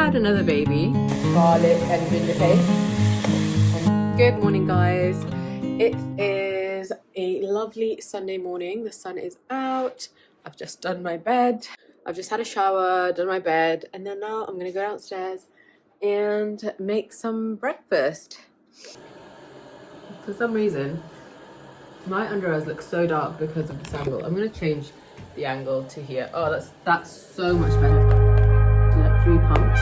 had another baby. Garlic and ginger paste. Good morning, guys. It is a lovely Sunday morning. The sun is out. I've just done my bed. I've just had a shower, done my bed, and then now I'm gonna go downstairs and make some breakfast. For some reason, my under eyes look so dark because of this angle. I'm gonna change the angle to here. Oh, that's so much better. Do like 3 pumps.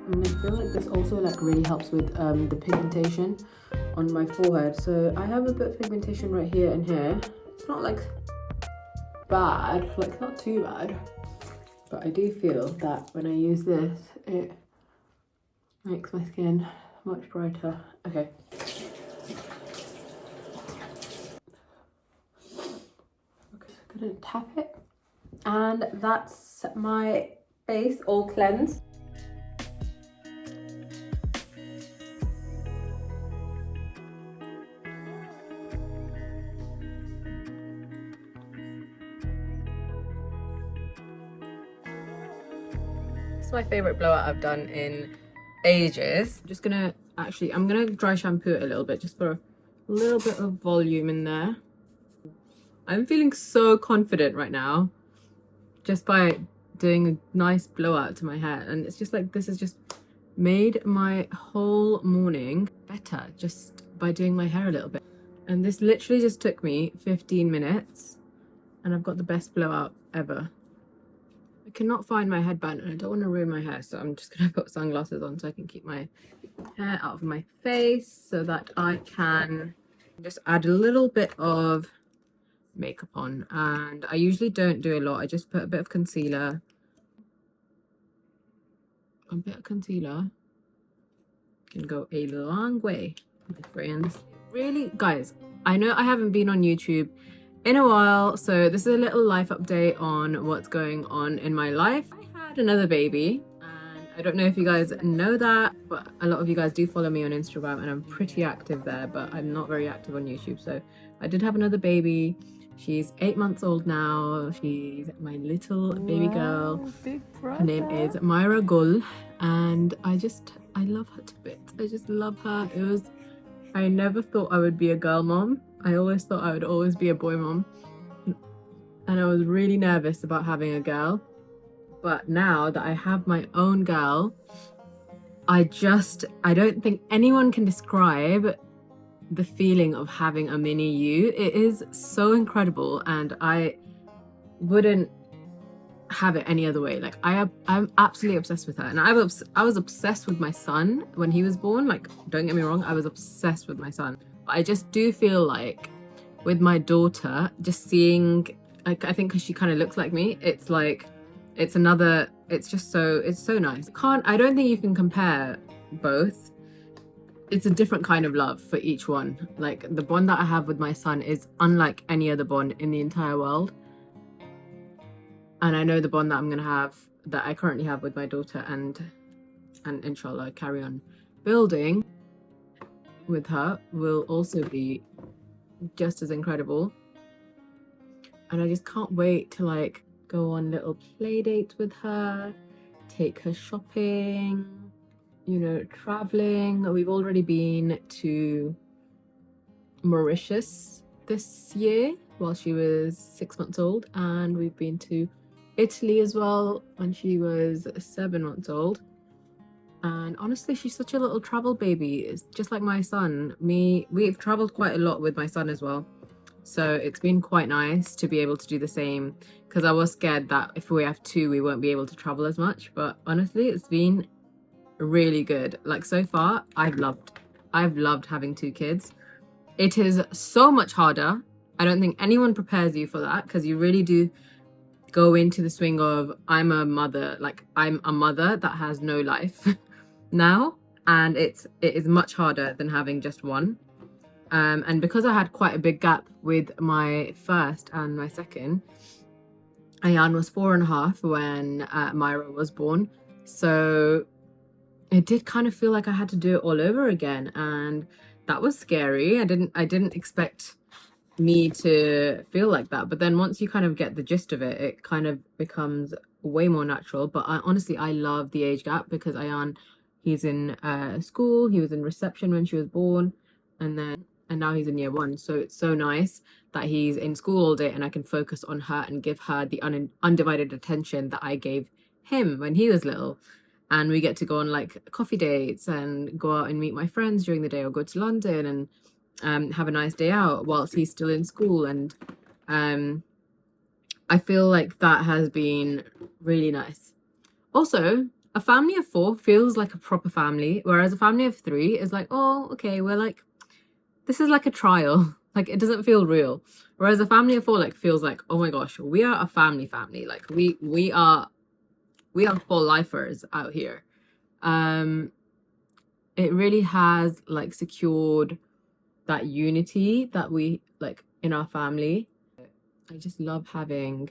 And I feel like this also like really helps with the pigmentation on my forehead. So I have a bit of pigmentation right here and here. It's not like bad, like not too bad, but I do feel that when I use this, it makes my skin much brighter. Okay. I'm gonna tap it, and that's my face all cleansed. It's my favorite blowout I've done in ages. I'm gonna dry shampoo it a little bit just for a little bit of volume in there. I'm feeling so confident right now just by doing a nice blowout to my hair, and it's just like this has just made my whole morning better just by doing my hair a little bit. And this literally just took me 15 minutes and I've got the best blowout ever. I cannot find my headband and I don't want to ruin my hair, so I'm just gonna put sunglasses on so I can keep my hair out of my face so that I can just add a little bit of makeup on. And I usually don't do a lot. I just put a bit of concealer. A bit of concealer can go a long way, my friends. Really, guys, I know I haven't been on YouTube in a while, so this is a little life update on what's going on in my life. I had another baby, and I don't know if you guys know that, but a lot of you guys do follow me on Instagram and I'm pretty active there, but I'm not very active on YouTube. So I did have another baby. She's 8 months old now. She's my little baby girl. Her name is Myra Gull, and I love her to bits. I just love her. I never thought I would be a girl mom. I always thought I would always be a boy mom, and I was really nervous about having a girl. But now that I have my own girl, I don't think anyone can describe the feeling of having a mini you. It is so incredible, and I wouldn't have it any other way. Like I'm absolutely obsessed with her, and I was obsessed with my son when he was born. Like, don't get me wrong, I was obsessed with my son, but I just do feel like with my daughter, just seeing, like, I think because she kind of looks like me, it's like it's so nice. I don't think you can compare both. It's a different kind of love for each one. Like, the bond that I have with my son is unlike any other bond in the entire world. And I know the bond that I currently have with my daughter, and inshallah carry on building with her, will also be just as incredible. And I just can't wait to like go on little play dates with her, take her shopping, you know, traveling. We've already been to Mauritius this year while she was 6 months old, and we've been to Italy as well when she was 7 months old. And honestly, she's such a little travel baby. It's just like my son. We've traveled quite a lot with my son as well, so it's been quite nice to be able to do the same, because I was scared that if we have two we won't be able to travel as much. But honestly, it's been really good. Like, so far I've loved having 2 kids. It is so much harder. I don't think anyone prepares you for that, because you really do go into the swing of I'm a mother that has no life now, and it is much harder than having just one. And because I had quite a big gap with my first and my second, Ayan was 4.5 when Myra was born, so it did kind of feel like I had to do it all over again, and that was scary. I didn't expect me to feel like that. But then once you kind of get the gist of it, it kind of becomes way more natural. But honestly, I love the age gap because Ayan, he's in school, he was in reception when she was born, and now he's in year one. So it's so nice that he's in school all day and I can focus on her and give her the undivided attention that I gave him when he was little. And we get to go on like coffee dates and go out and meet my friends during the day or go to London and have a nice day out whilst he's still in school. And I feel like that has been really nice. Also, a family of 4 feels like a proper family, whereas a family of 3 is like, oh, okay, we're like, this is like a trial. Like, it doesn't feel real. Whereas a family of 4 like feels like, oh my gosh, we are a family. Like we are full lifers out here. It really has like secured that unity that we like in our family. I just love having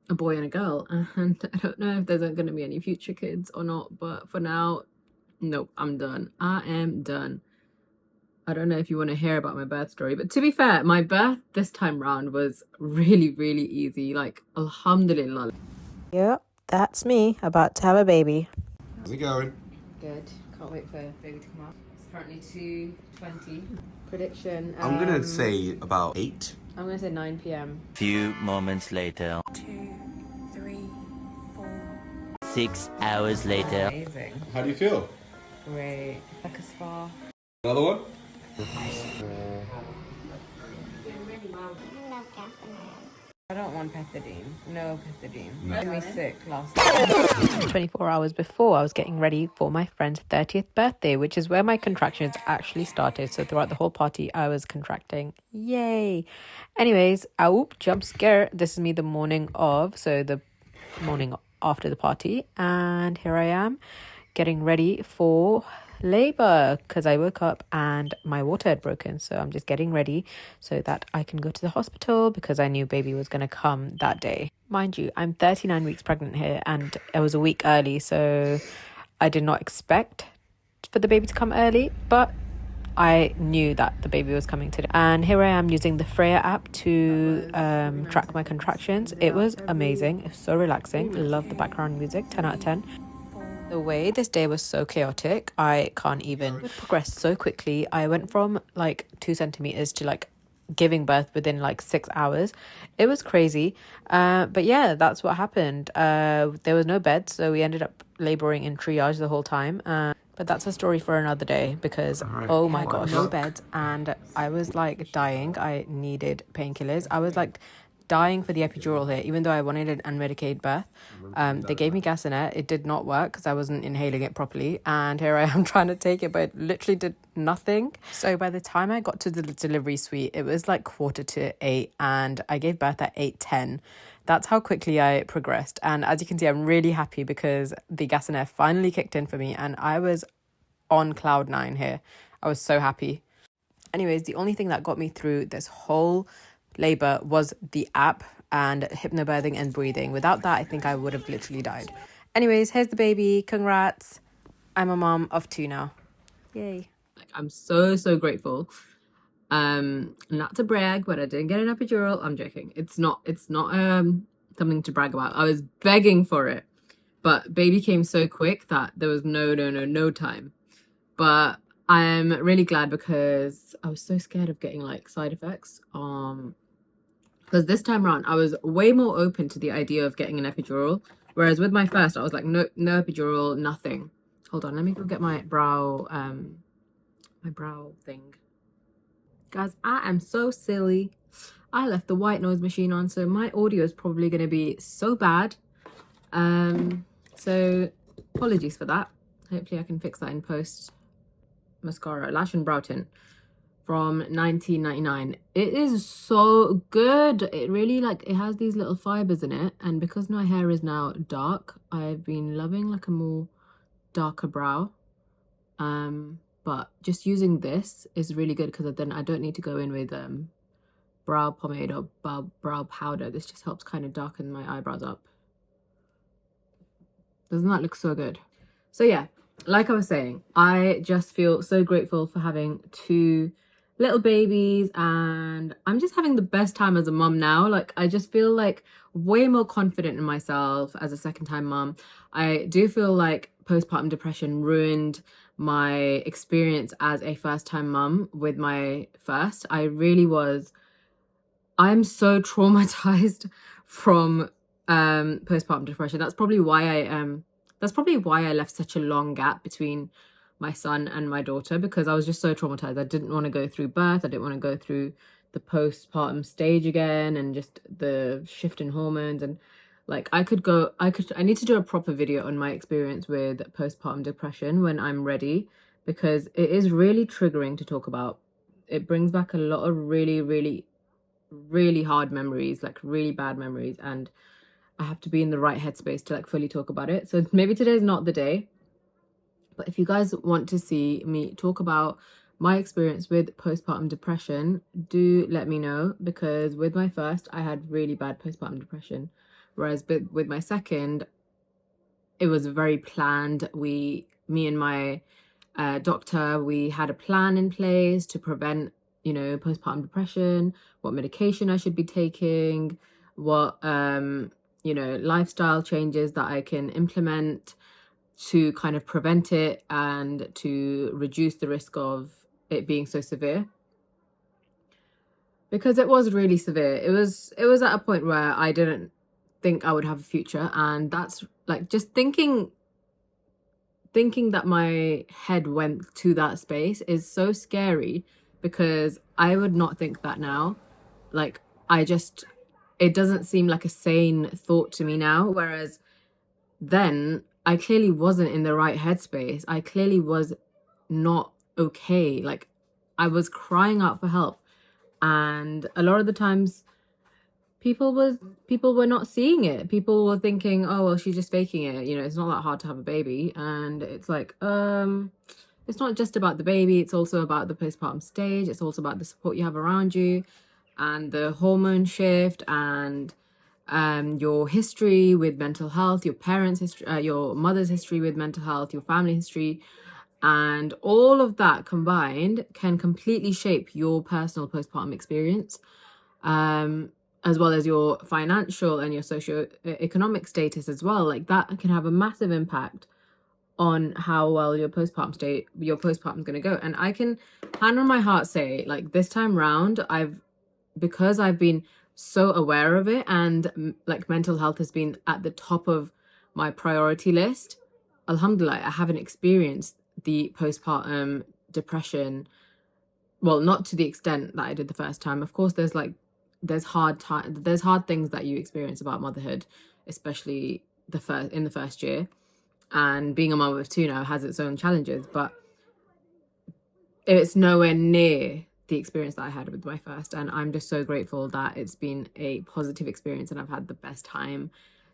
a boy and a girl, and I don't know if there's going to be any future kids or not, but for now, nope, I'm done. I am done. I don't know if you want to hear about my birth story, but to be fair, my birth this time round was really, really easy. Like, alhamdulillah. Yep, that's me about to have a baby. How's it going? Good. Can't wait for baby to come out. It's currently 2:20. Prediction. I'm gonna say about 8. I'm gonna say 9 p.m. Few moments later. 2, 3, 4. 6 hours later. Amazing. How do you feel? Great. Like a spa. Another one? I don't want pethidine. No pethidine. Made me sick last night. 24 hours before, I was getting ready for my friend's 30th birthday, which is where my contractions actually started. So throughout the whole party, I was contracting. Yay! Anyways, jump scare. This is me the morning of, so the morning after the party. And here I am getting ready for labor because I woke up and my water had broken. So I'm just getting ready so that I can go to the hospital because I knew baby was going to come that day. Mind you, I'm 39 weeks pregnant here and I was a week early, so I did not expect for the baby to come early, but I knew that the baby was coming today. And here I am using the Freya app to track my contractions. It was amazing. It was so relaxing. Love the background music. 10 out of 10. The way this day was so chaotic, I can't even. It progressed so quickly. I went from like 2 centimeters to like giving birth within like 6 hours. It was crazy. But yeah, that's what happened. There was no bed, so we ended up laboring in triage the whole time. But that's a story for another day because, oh my gosh, no beds. And I was like dying. I needed painkillers. I was like dying for the epidural here, even though I wanted an unmedicated birth. They gave me gas in it. It did not work because I wasn't inhaling it properly. And here I am trying to take it, but it literally did nothing. So by the time I got to the delivery suite, it was like 7:45 and I gave birth at 8:10. That's how quickly I progressed. And as you can see, I'm really happy because the gas and air finally kicked in for me and I was on cloud 9 here. I was so happy. Anyways, the only thing that got me through this whole labor was the app and hypnobirthing and breathing. Without that, I think I would have literally died. Anyways, here's the baby. Congrats. I'm a mom of 2 now. Yay. Like, I'm so grateful. Not to brag, but I didn't get an epidural. I'm joking. It's not something to brag about. I was begging for it, but baby came so quick that there was no time. But I'm really glad because I was so scared of getting like side effects. Because this time around I was way more open to the idea of getting an epidural, whereas with my first I was like, no epidural, nothing. Hold on, let me go get my brow thing. Guys, I am so silly. I left the white noise machine on, so my audio is probably going to be so bad. So apologies for that. Hopefully I can fix that in post. Mascara, lash and brow tint from 1999. It is so good. It really like, it has these little fibers in it, and because my hair is now dark, I've been loving like a more darker brow. But just using this is really good because then I don't need to go in with brow pomade or brow powder. This just helps kind of darken my eyebrows up. Doesn't that look so good? So yeah, like I was saying, I just feel so grateful for having 2 little babies, and I'm just having the best time as a mum now. Like, I just feel like way more confident in myself as a second time mum. I do feel like postpartum depression ruined my experience as a first time mum with my first. I'm so traumatized from postpartum depression. That's probably why I left such a long gap between my son and my daughter, because I was just so traumatized. I didn't want to go through birth. I didn't want to go through the postpartum stage again, and just the shift in hormones. And like, I need to do a proper video on my experience with postpartum depression when I'm ready, because it is really triggering to talk about. It brings back a lot of really hard memories, like really bad memories, and I have to be in the right headspace to like fully talk about it. So maybe today's not the day, but if you guys want to see me talk about my experience with postpartum depression, do let me know, because with my first I had really bad postpartum depression, whereas with my second it was very planned. Me and my doctor, we had a plan in place to prevent, postpartum depression, what medication I should be taking, what, lifestyle changes that I can implement to kind of prevent it and to reduce the risk of it being so severe. Because it was really severe. It was at a point where I didn't think I would have a future, and that's like, just thinking that my head went to that space is so scary, because I would not think that now. Like, it doesn't seem like a sane thought to me now. Whereas then I clearly wasn't in the right headspace. I clearly was not okay. Like, I was crying out for help. And a lot of the times people were not seeing it. People were thinking, oh well, she's just faking it, it's not that hard to have a baby. And it's like, it's not just about the baby, it's also about the postpartum stage. It's also about the support you have around you, and the hormone shift, and your history with mental health, your parents' history, your mother's history with mental health, your family history, and all of that combined can completely shape your personal postpartum experience, as well as your financial and your socio-economic status as well. Like, that can have a massive impact on how well your postpartum is going to go. And I can hand on my heart say, like, this time round, because I've been so aware of it, and like, mental health has been at the top of my priority list, alhamdulillah, I haven't experienced the postpartum depression, well, not to the extent that I did the first time. Of course, there's hard things that you experience about motherhood, especially in the first year, and being a mother of two now has its own challenges, but it's nowhere near the experience that I had with my first. And I'm just so grateful that it's been a positive experience, and I've had the best time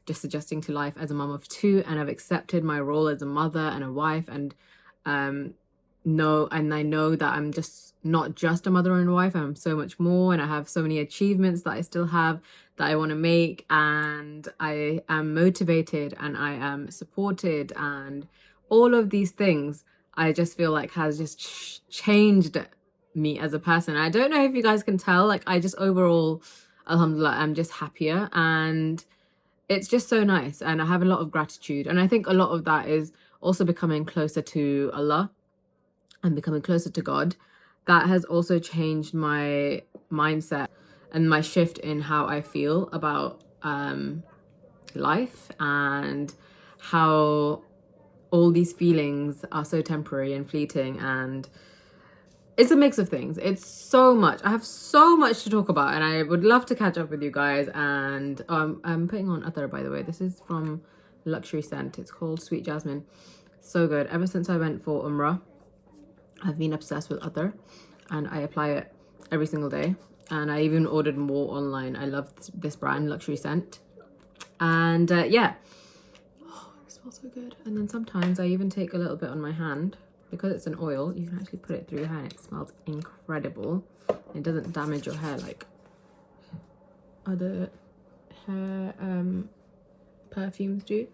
just adjusting to life as a mom of two, and I've accepted my role as a mother and a wife, and I know that I'm just not just a mother and a wife. I'm so much more, and I have so many achievements that I still have that I want to make, and I am motivated, and I am supported, and all of these things I just feel like has just changed me as a person. I don't know if you guys can tell, like, I just overall, alhamdulillah, I'm just happier, and it's just so nice, and I have a lot of gratitude. And I think a lot of that is also becoming closer to Allah and becoming closer to God. That has also changed my mindset and my shift in how I feel about life, and how all these feelings are so temporary and fleeting, and it's a mix of things. It's so much. I have so much to talk about, and I would love to catch up with you guys. And I'm putting on Attar, by the way. This is from Luxury Scent. It's called Sweet Jasmine. So good. Ever since I went for Umrah, I've been obsessed with Attar, and I apply it every single day. And I even ordered more online. I love this brand, Luxury Scent. And yeah. Oh, it smells so good. And then sometimes I even take a little bit on my hand. Because it's an oil, you can actually put it through your hair. It smells incredible. It doesn't damage your hair like other hair perfumes do.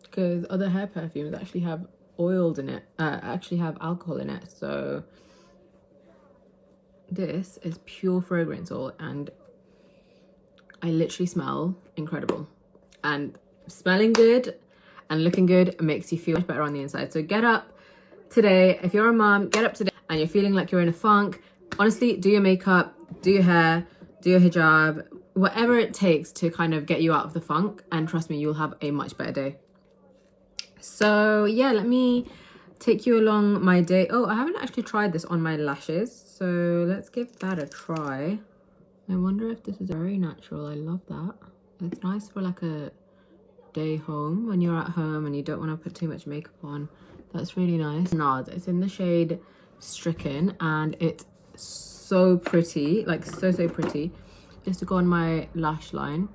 Because other hair perfumes actually have oils in it, actually have alcohol in it. So This is pure fragrance oil, and I literally smell incredible. And smelling good and looking good makes you feel much better on the inside. So get up today. If you're a mom, get up today and you're feeling like you're in a funk. Honestly, do your makeup, do your hair, do your hijab, whatever it takes to kind of get you out of the funk. And trust me, you'll have a much better day. So yeah, let me take you along my day. Oh, I haven't actually tried this on my lashes. So let's give that a try. I wonder if this is very natural. I love that. It's nice for like a day home when you're at home and you don't want to put too much makeup on. That's really nice. NARS. It's in the shade Stricken and it's so pretty, like so pretty. Just to go on my lash line,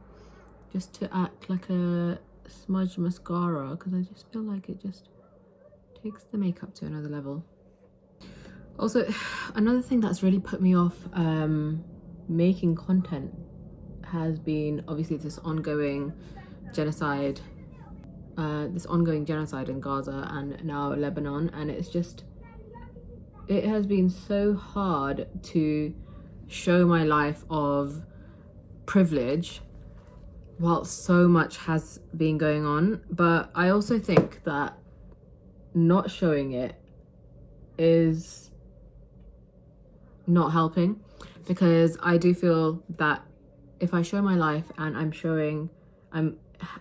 just to act like a smudge mascara, because I just feel like it just takes the makeup to another level. Also, another thing that's really put me off making content has been obviously this ongoing genocide in Gaza and now Lebanon, and it has been so hard to show my life of privilege while so much has been going on. But I also think that not showing it is not helping, because I do feel that if I show my life and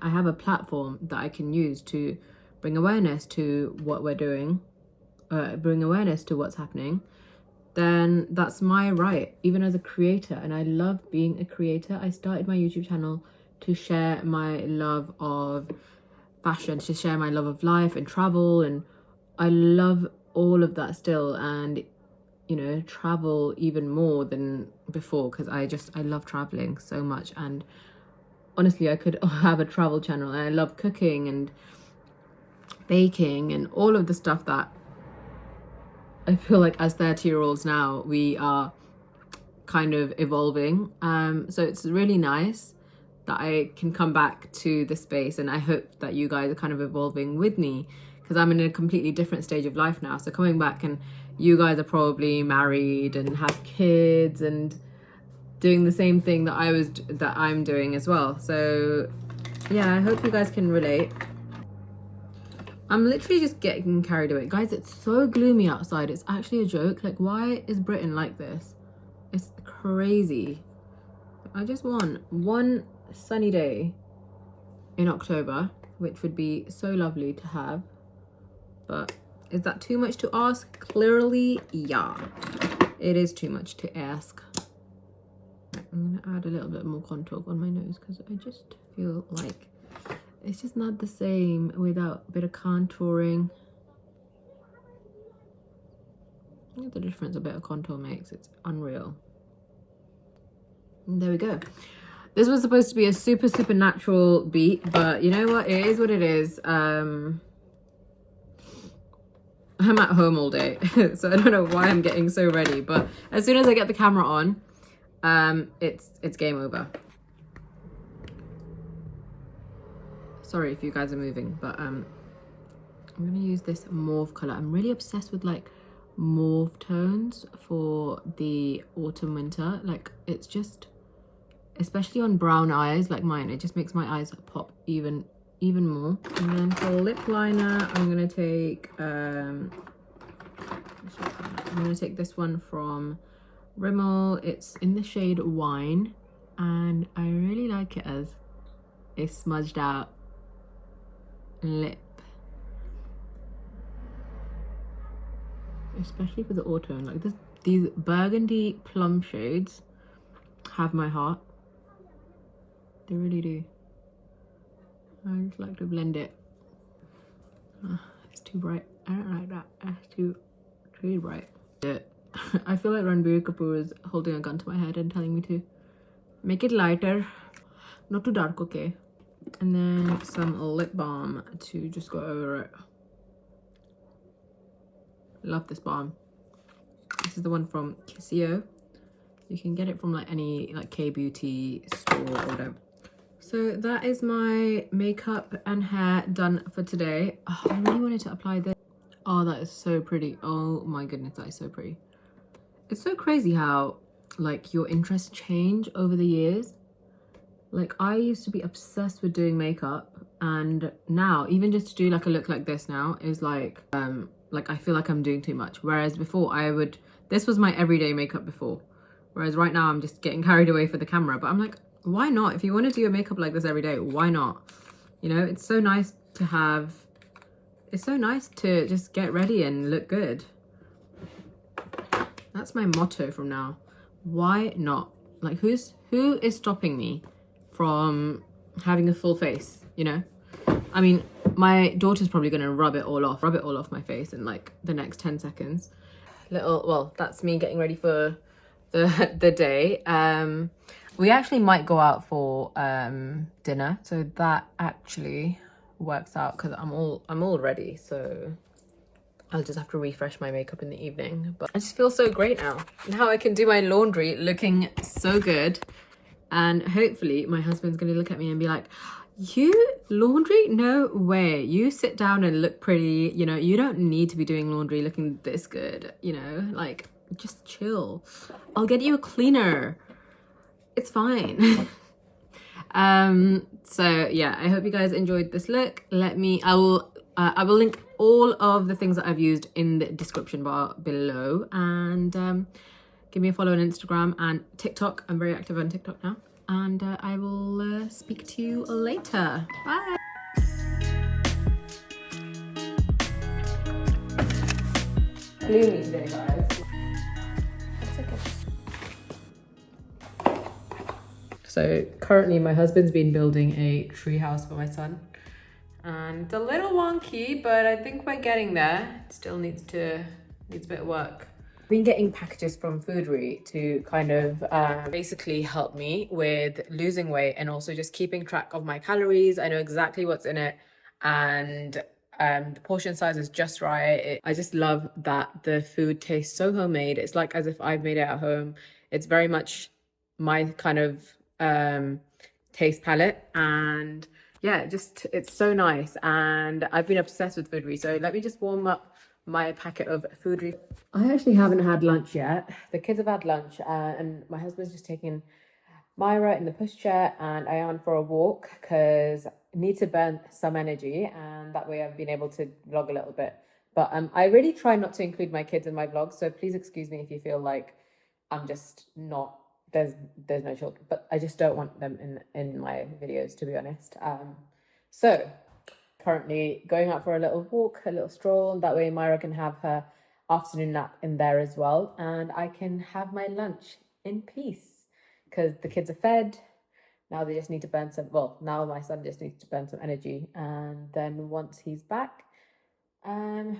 I have a platform that I can use to bring awareness to what we're doing, bring awareness to what's happening, then that's my right, even as a creator. And I love being a creator. I started my YouTube channel to share my love of fashion, to share my love of life and travel, and I love all of that still, and you know, travel even more than before, because I love traveling so much. And honestly, I could have a travel channel, and I love cooking and baking and all of the stuff that I feel like as 30-year-olds now we are kind of evolving. So it's really nice that I can come back to the space, and I hope that you guys are kind of evolving with me, because I'm in a completely different stage of life now. So coming back, and you guys are probably married and have kids and doing the same thing that I'm doing as well. So yeah, I hope you guys can relate. I'm literally just getting carried away. Guys, it's so gloomy outside. It's actually a joke. Like, why is Britain like this? It's crazy. I just want one sunny day in October, which would be so lovely to have. But is that too much to ask? Clearly, yeah. It is too much to ask. I'm gonna add a little bit more contour on my nose, because I just feel like it's just not the same without a bit of contouring. Look at the difference a bit of contour makes. It's unreal. And there we go. This was supposed to be a super natural beat, but you know what? It is what it is. I'm at home all day, so I don't know why I'm getting so ready. But as soon as I get the camera on, it's game over. Sorry if you guys are moving, but I'm gonna use this mauve color. I'm really obsessed with like mauve tones for the autumn winter. Like, it's just, especially on brown eyes like mine, it just makes my eyes pop even more. And then for lip liner, I'm gonna take this one from Rimmel. It's in the shade Wine, and I really like it as a smudged out lip, especially for the autumn. Like these burgundy plum shades have my heart. They really do. I just like to blend it. It's too bright. I don't like that. It's too bright. I feel like Ranbir Kapoor is holding a gun to my head and telling me to make it lighter, not too dark, okay? And then some lip balm to just go over it. Love this balm. This is the one from Kissio. You can get it from like any like K-beauty store or whatever. So that is my makeup and hair done for today. Oh, I really wanted to apply this. Oh, that is so pretty. Oh my goodness, that is so pretty. It's so crazy how like your interests change over the years. Like I used to be obsessed with doing makeup, and now even just to do like a look like this now is like I feel like I'm doing too much. Whereas before this was my everyday makeup before. Whereas right now I'm just getting carried away for the camera. But I'm like, why not? If you want to do your makeup like this every day, why not? You know, it's so nice to just get ready and look good. That's my motto from now. Why not? Like who is stopping me from having a full face, you know? I mean, my daughter's probably gonna rub it all off my face in like the next 10 seconds. That's me getting ready for the day. We actually might go out for dinner, so that actually works out because I'm all ready, so I'll just have to refresh my makeup in the evening. But I just feel so great now. Now I can do my laundry looking so good. And hopefully my husband's going to look at me and be like, you laundry? No way. You sit down and look pretty. You know, you don't need to be doing laundry looking this good. You know, like just chill. I'll get you a cleaner. It's fine. So yeah, I hope you guys enjoyed this look. I will link all of the things that I've used in the description bar below, and give me a follow on Instagram and TikTok. I'm very active on TikTok now, and I will speak to you later. Bye. Gloomy today, guys. So currently my husband's been building a tree house for my son, and it's a little wonky, but I think we're getting there. It still needs a bit of work. I've been getting packages from Foodry to kind of basically help me with losing weight and also just keeping track of my calories. I know exactly what's in it, and the portion size is just right. I just love that the food tastes so homemade. It's like as if I've made it at home. It's very much my kind of taste palette, and yeah, it's so nice, and I've been obsessed with Foodry. So let me just warm up my packet of Foodry. I actually haven't had lunch yet. The kids have had lunch, and my husband's just taking Myra in the pushchair and Ayan for a walk because I need to burn some energy, and that way I've been able to vlog a little bit. But I really try not to include my kids in my vlogs, so please excuse me if you feel like I'm just not, there's no children, but I just don't want them in my videos, to be honest. So currently going out for a little walk, a little stroll, that way Myra can have her afternoon nap in there as well, and I can have my lunch in peace because the kids are fed. Now they just need to burn some, now my son just needs to burn some energy, and then once he's back,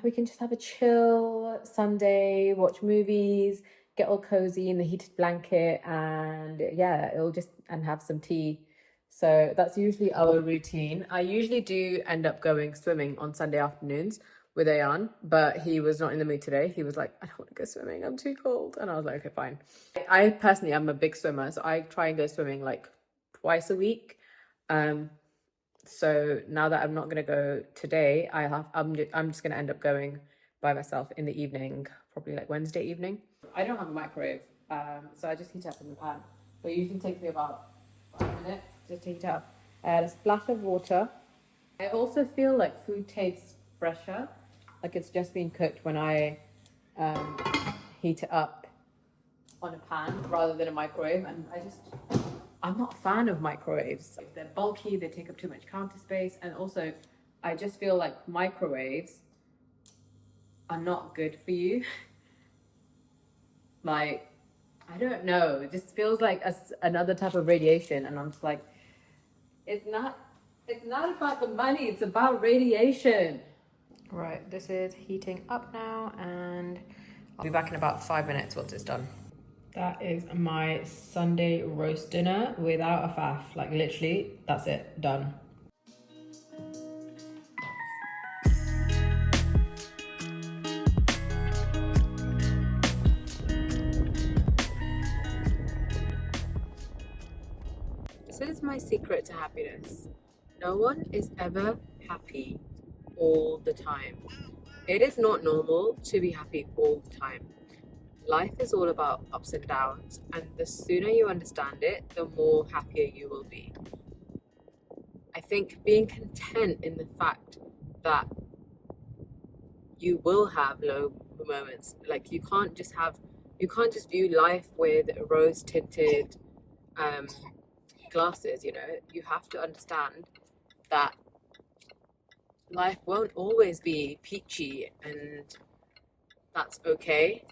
we can just have a chill Sunday, watch movies, get all cozy in the heated blanket, and yeah, and have some tea. So that's usually our routine. I usually do end up going swimming on Sunday afternoons with Ayan, but he was not in the mood today. He was like, I don't want to go swimming, I'm too cold. And I was like, okay, fine. I personally am a big swimmer, so I try and go swimming like twice a week. So now that I'm not going to go today, I'm just going to end up going by myself in the evening, probably like Wednesday evening. I don't have a microwave, so I just heat up in the pan. But it usually takes me about 5 minutes just to heat up. Add a splash of water. I also feel like food tastes fresher, like it's just been cooked when I heat it up on a pan rather than a microwave. And I'm not a fan of microwaves. They're bulky, they take up too much counter space, and also I just feel like microwaves are not good for you. Like, I don't know, it just feels like another type of radiation, and I'm just like, it's not about the money, it's about radiation. Right, this is heating up now, and I'll be back in about 5 minutes once it's done. That is my Sunday roast dinner without a faff. Like literally, that's it, done. This is my secret to happiness. No one is ever happy all the time. It is not normal to be happy all the time. life is all about ups and downs, and the sooner you understand it, the more happier you will be. I think being content in the fact that you will have low moments. Like you can't just view life with rose tinted glasses, you know. You have to understand that life won't always be peachy, and that's okay.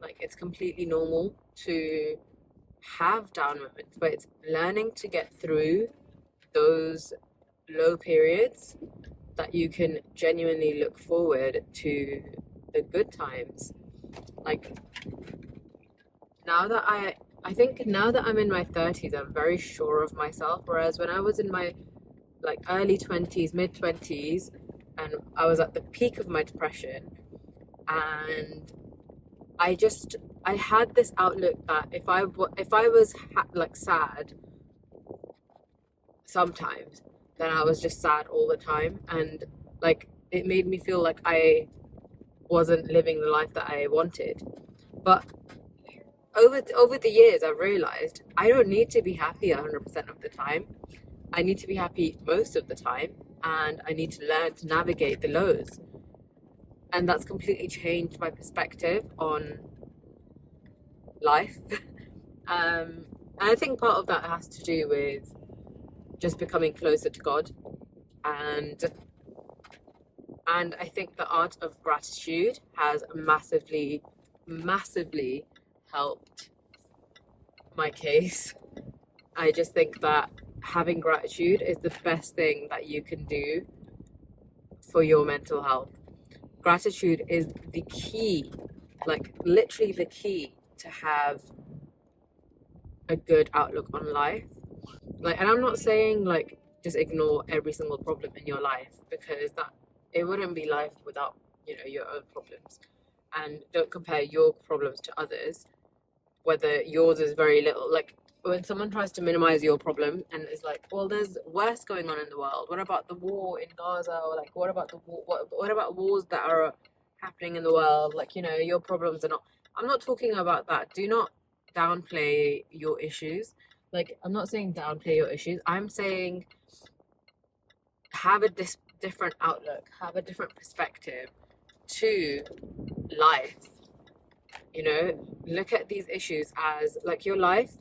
Like it's completely normal to have down moments, but it's learning to get through those low periods that you can genuinely look forward to the good times. Like now that I think now that I'm in my 30s, I'm very sure of myself, whereas when I was in my like early 20s, mid 20s, and I was at the peak of my depression, and I had this outlook that if I was like sad sometimes, then I was just sad all the time, and like it made me feel like I wasn't living the life that I wanted. But over the years, I've realized I don't need to be happy 100% of the time. I need to be happy most of the time, and I need to learn to navigate the lows. And that's completely changed my perspective on life. And I think part of that has to do with just becoming closer to God, and I think the art of gratitude has massively helped my case. I just think that having gratitude is the best thing that you can do for your mental health. Gratitude is the key, like literally the key to have a good outlook on life. Like, and I'm not saying like just ignore every single problem in your life, because that it wouldn't be life without, you know, your own problems. And don't compare your problems to others, whether yours is very little. Like when someone tries to minimize your problem and is like, well, there's worse going on in the world. What about the war in Gaza? Or like, what about the war? What about wars that are happening in the world? Like, you know, your problems are not. I'm not talking about that. Do not downplay your issues. Like, I'm not saying downplay your issues. I'm saying have a different outlook, have a different perspective to life. You know, look at these issues as like your life.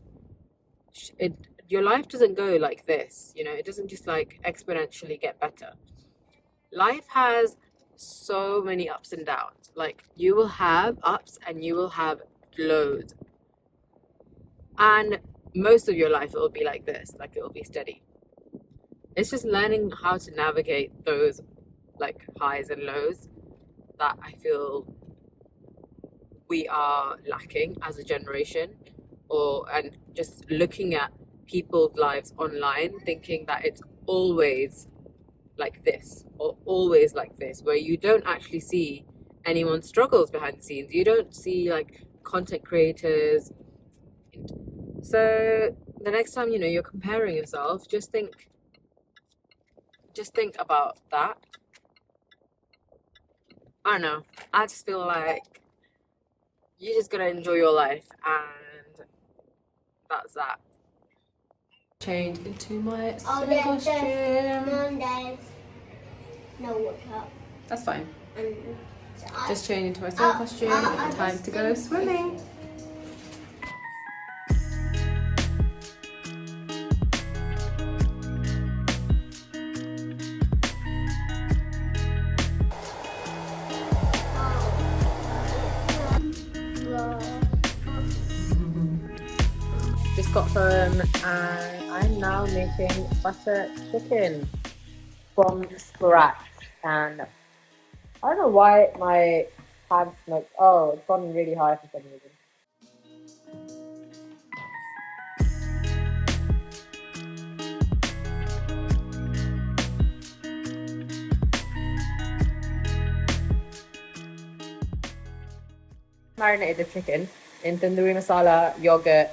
Your life doesn't go like this. You know, it doesn't just like exponentially get better. Life has so many ups and downs. Like you will have ups and you will have lows, and most of your life it will be like this. Like it will be steady. It's just learning how to navigate those like highs and lows that I feel we are lacking as a generation, and just looking at people's lives online thinking that it's always like this or always like this, where you don't actually see anyone's struggles behind the scenes. You don't see like content creators. So the next time, you know, you're comparing yourself, just think about that. I don't know, I just feel like you just gotta enjoy your life, and that's that. Change into my swimming costume. No water. That's fine. So Just change into my swimming costume. Time to go swimming. Just got home and I'm now making butter chicken from scratch. And I don't know why my pan smokes. Oh, it's gone really high for some reason. Marinated the chicken in tandoori masala, yogurt,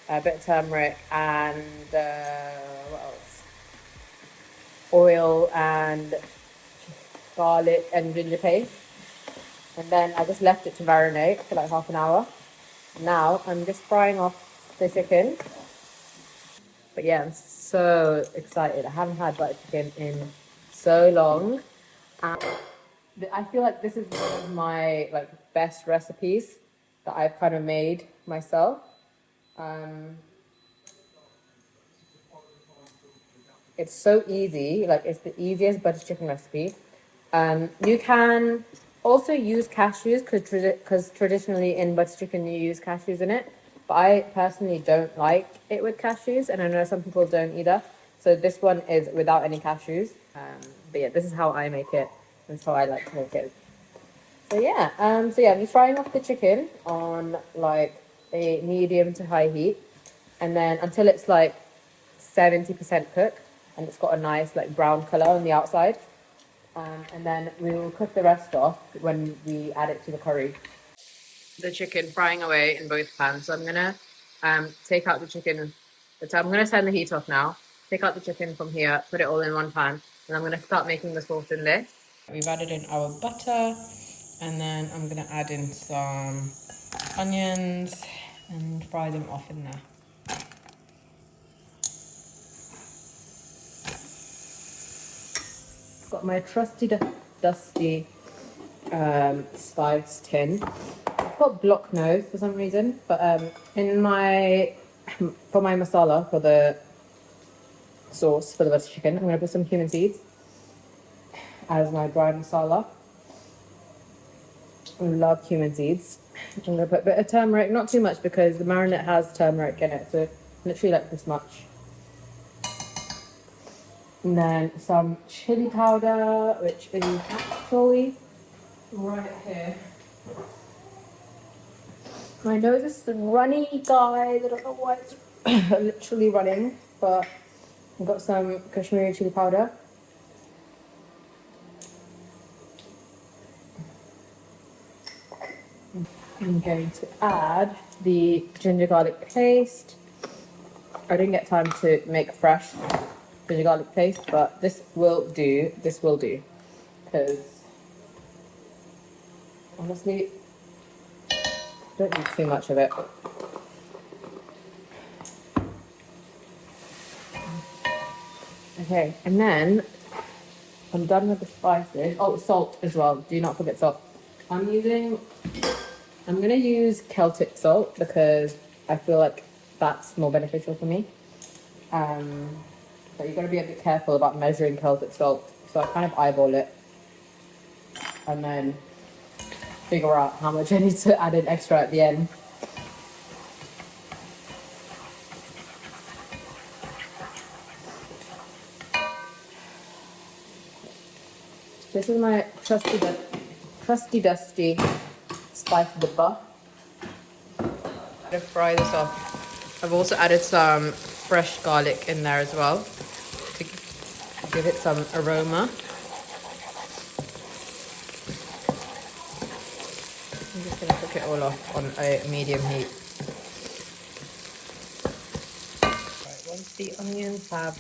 a bit of turmeric, and what else? Oil and garlic and ginger paste. And then I just left it to marinate for like half an hour. Now I'm just frying off the chicken. But yeah, I'm so excited. I haven't had butter chicken in so long. And I feel like this is one of my like best recipes that I've kind of made myself. Um, it's so easy. Like it's the easiest butter chicken recipe. You can also use cashews because traditionally in butter chicken you use cashews in it. But I personally don't like it with cashews, and I know some people don't either. So this one is without any cashews. But yeah, this is how I make it. That's how I like to make it. So yeah, I'm frying off the chicken on like a medium to high heat, and then until it's like 70% cooked, and it's got a nice like brown color on the outside. And then we will cook the rest off when we add it to the curry. The chicken frying away in both pans. So I'm gonna take out the chicken. So I'm gonna turn the heat off now. Take out the chicken from here, put it all in one pan, and I'm gonna start making the sauce in this. We've added in our butter, and then I'm gonna add in some onions and fry them off in there. Got my trusty dusty spice tin. I've got block nose for some reason, but in my for my masala for the sauce for the butter chicken, I'm gonna put some cumin seeds as my dry masala. I love cumin seeds. I'm gonna put a bit of turmeric, not too much because the marinade has turmeric in it, so literally like this much. And then some chili powder, which is actually right here. My nose is runny, guys. I don't know why it's literally running, but I've got some Kashmiri chili powder. I'm going to add the ginger garlic paste. I didn't get time to make fresh ginger garlic paste, but this will do. This will do. Because honestly, I don't need too much of it. Okay, and then I'm done with the spices. Oh, salt as well. Do not forget salt. I'm gonna use Celtic salt because I feel like that's more beneficial for me. But you gotta be a bit careful about measuring Celtic salt. So I kind of eyeball it and then figure out how much I need to add in extra at the end. This is my trusty dusty spice dipper. To fry this off. I've also added some fresh garlic in there as well to give it some aroma. I'm just going to cook it all off on a medium heat. Right, once the onions have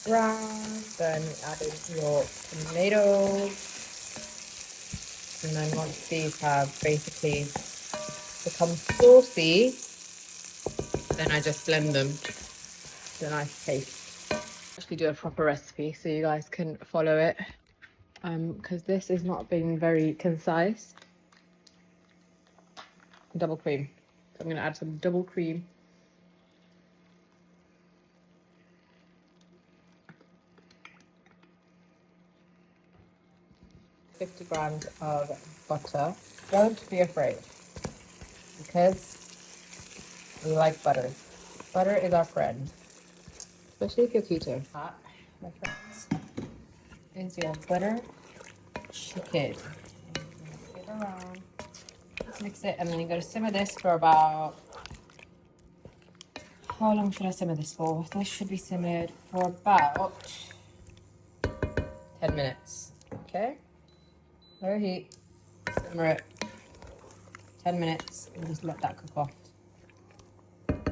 browned, then add in your tomatoes. And then once these have basically become saucy, then I just blend them to a nice paste. Actually do a proper recipe so you guys can follow it, because this is not being very concise. Double cream. So I'm going to add some double cream. $50 grams of butter. Don't be afraid, because we like butter. Butter is our friend, especially if you're keto. That, my friends, is your butter chicken. Mix it around. Mix it, and then you're going to simmer this for about... How long should I simmer this for? This should be simmered for about 10 minutes. Okay? Low heat, simmer it 10 minutes, and just let that cook off. I'm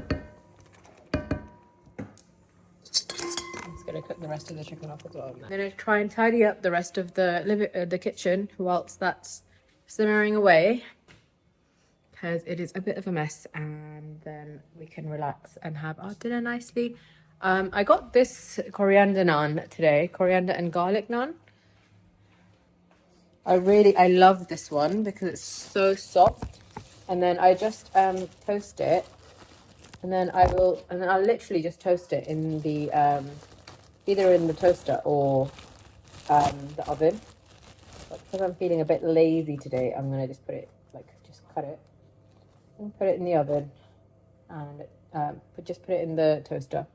just gonna cook the rest of the chicken off as well. I'm gonna try and tidy up the rest of the kitchen whilst that's simmering away because it is a bit of a mess, and then we can relax and have our dinner nicely. I got this coriander naan today, coriander and garlic naan. I love this one because it's so soft. And then I just toast it, and then I'll literally just toast it in the either in the toaster or the oven. But because I'm feeling a bit lazy today, I'm gonna just put it just cut it and put it in the oven, and just put it in the toaster,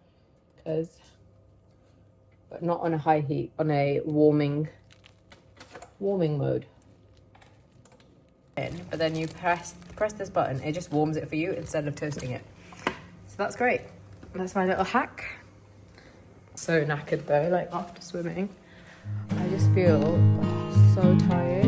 but not on a high heat, on a warming mode. But then you press this button, it just warms it for you instead of toasting it. So that's great. That's my little hack. So knackered though, like after swimming. I just feel so tired.